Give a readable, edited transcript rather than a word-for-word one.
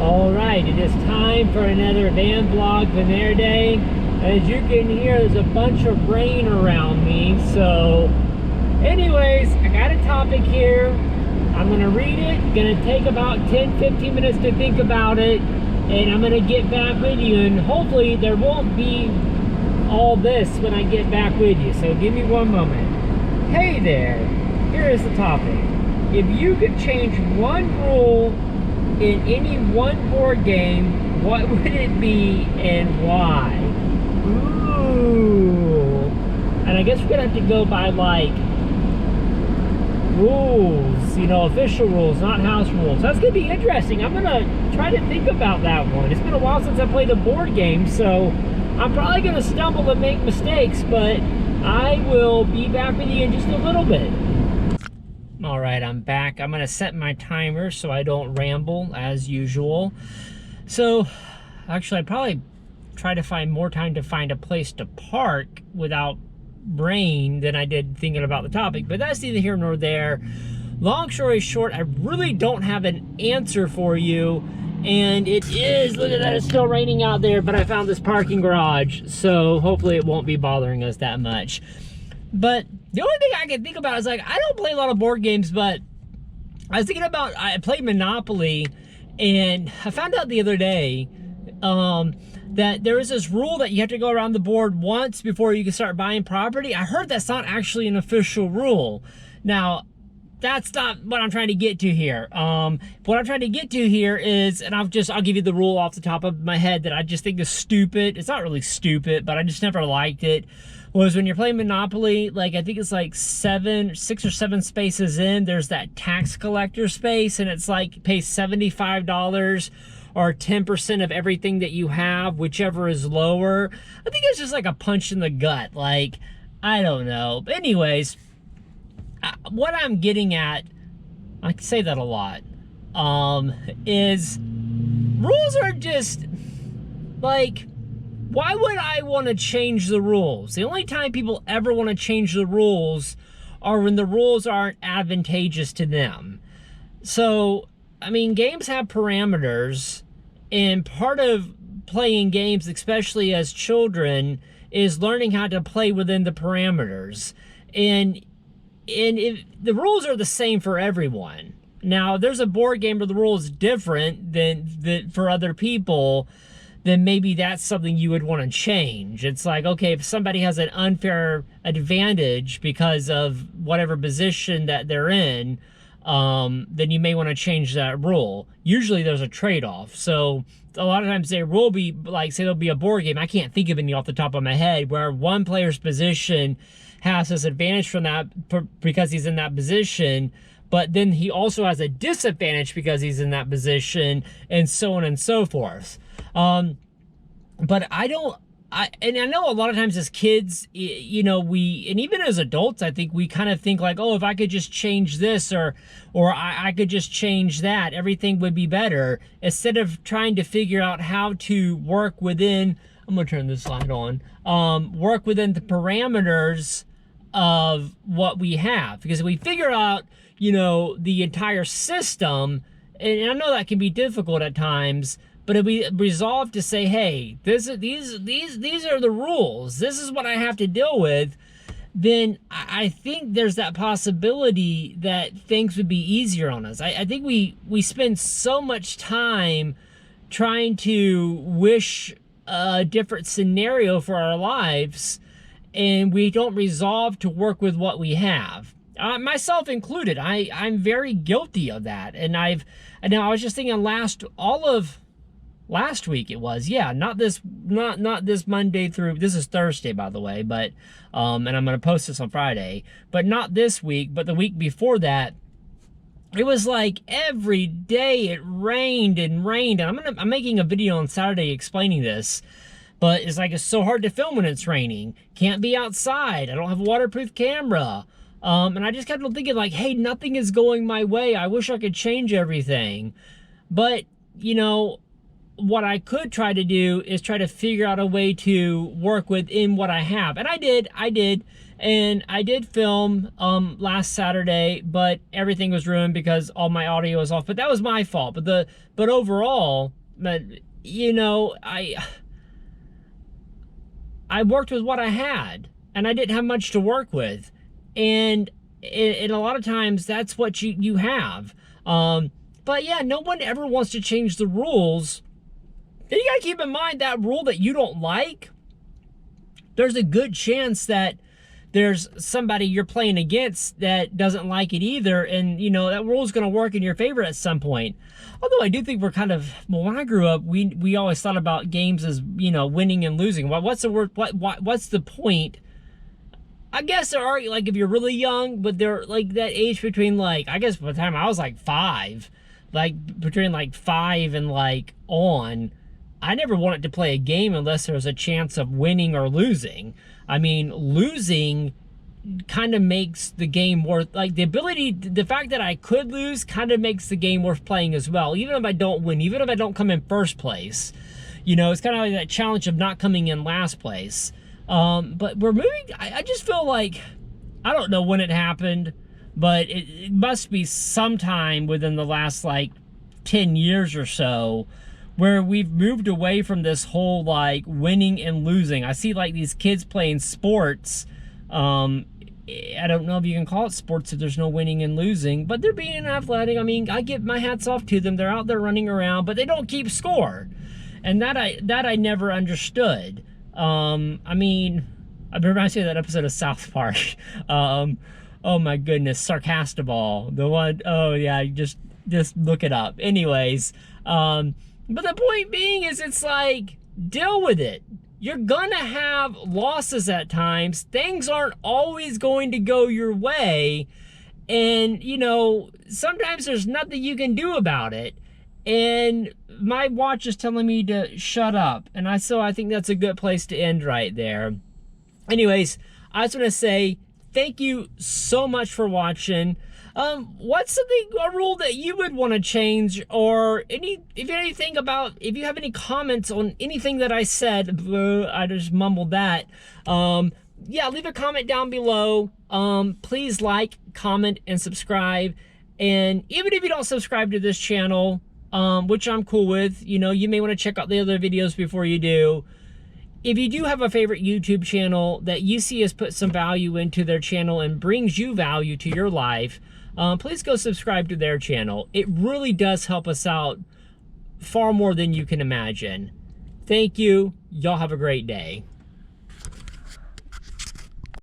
Alright, it is time for another van vlog premiere day. As you can hear, there's a bunch of rain around me. So anyways, I got a topic here. I'm going to read it. Going to take about 10-15 minutes to think about it. And I'm going to get back with you. And hopefully there won't be all this when I get back with you. So give me one moment. Hey there. Here is the topic. If you could change one rule in any one board game, what would it be and why? Ooh. And I guess we're gonna have to go by like rules, you know, official rules, not house rules. That's gonna be interesting. I'm gonna try to think about that one. It's been a while since I played a board game, so I'm probably gonna stumble and make mistakes, but I will be back with you in just a little bit. All right, I'm back. I'm gonna set my timer so I don't ramble as usual. So actually I'd probably try to find more time to find a place to park without rain than I did thinking about the topic, but that's neither here nor there. Long story short, I really don't have an answer for you, and it is, look at that, it's still raining out there, but I found this parking garage, so hopefully it won't be bothering us that much. But the only thing I can think about is, like, I don't play a lot of board games, but I was thinking about, I played Monopoly, and I found out the other day that there is this rule that you have to go around the board once before you can start buying property. I heard that's not actually an official rule. Now, that's not what I'm trying to get to here. What I'm trying to get to here is, and I'll give you the rule off the top of my head that I just think is stupid. It's not really stupid, but I just never liked it. Was when you're playing Monopoly, like I think it's like 6 or 7 spaces in, there's that tax collector space, and it's like pay $75 or 10% of everything that you have, whichever is lower. I think it's just like a punch in the gut. Like, I don't know. But anyways, what I'm getting at, I can say that a lot, is rules are just like, why would I want to change the rules? The only time people ever want to change the rules are when the rules aren't advantageous to them. So, I mean, games have parameters, and part of playing games, especially as children, is learning how to play within the parameters. And if the rules are the same for everyone. Now, if there's a board game where the rule is different than for other people, then maybe that's something you would want to change. It's like, okay, if somebody has an unfair advantage because of whatever position that they're in, then you may want to change that rule. Usually there's a trade-off. So a lot of times there will be, like, say there'll be a board game, I can't think of any off the top of my head, where one player's position has this advantage from that because he's in that position, but then he also has a disadvantage because he's in that position, and so on and so forth. But I know a lot of times as kids, you know, and even as adults, I think we kind of think like, oh, if I could just change this or I could just change that, everything would be better, instead of trying to figure out how to work within, I'm going to turn this light on, work within the parameters of what we have. Because if we figure out, you know, the entire system, and I know that can be difficult at times, but if we resolve to say, hey, these are the rules, this is what I have to deal with, then I think there's that possibility that things would be easier on us. I think we spend so much time trying to wish a different scenario for our lives, and we don't resolve to work with what we have. Myself included, I'm very guilty of that. And I was just thinking last week it was, yeah, not this Monday through, this is Thursday, by the way, but and I'm gonna post this on Friday, but not this week, but the week before that, it was like every day it rained and rained. And I'm making a video on Saturday explaining this, but it's like, it's so hard to film when it's raining. Can't be outside. I don't have a waterproof camera. And I just kept on thinking like, hey, nothing is going my way. I wish I could change everything. But, you know, what I could try to do is try to figure out a way to work within what I have. And I did. And I did film last Saturday, but everything was ruined because all my audio was off. But that was my fault. But overall, you know, I worked with what I had, and I didn't have much to work with. And a lot of times that's what you have. But yeah, no one ever wants to change the rules. Then you gotta keep in mind that rule that you don't like, there's a good chance that there's somebody you're playing against that doesn't like it either, and you know that rule is going to work in your favor at some point. Although I do think we're kind of, well, when I grew up, we always thought about games as, you know, winning and losing. What's the word? What's the point? I guess there are, like, if you're really young, but they're like that age between, like, I guess by the time I was like 5, like between like 5 and like on, I never wanted to play a game unless there was a chance of winning or losing. I mean, losing kind of makes the game worth, like, the fact that I could lose kind of makes the game worth playing as well. Even if I don't win, even if I don't come in first place, you know, it's kind of like that challenge of not coming in last place. But we're moving, I just feel like, I don't know when it happened, but it must be sometime within the last like 10 years or so, where we've moved away from this whole like winning and losing. I see like these kids playing sports. I don't know if you can call it sports if there's no winning and losing, but they're being athletic. I mean, I give my hats off to them. They're out there running around, but they don't keep score. And that I never understood. I mean, it reminds me of that episode of South Park. Oh my goodness, Sarcastable. The one, oh yeah, just look it up. Anyways, but the point being is, it's like, deal with it. You're gonna have losses at times. Things aren't always going to go your way. And, you know, sometimes there's nothing you can do about it. And my watch is telling me to shut up. And so I think that's a good place to end right there. Anyways, I just want to say thank you so much for watching. What's a rule that you would want to change, or if you have any comments on anything that I said, I just mumbled that. Yeah, leave a comment down below. Please like, comment, and subscribe. And even if you don't subscribe to this channel, which I'm cool with, you know, you may want to check out the other videos before you do. If you do have a favorite YouTube channel that you see has put some value into their channel and brings you value to your life, please go subscribe to their channel. It really does help us out far more than you can imagine. Thank you. Y'all have a great day.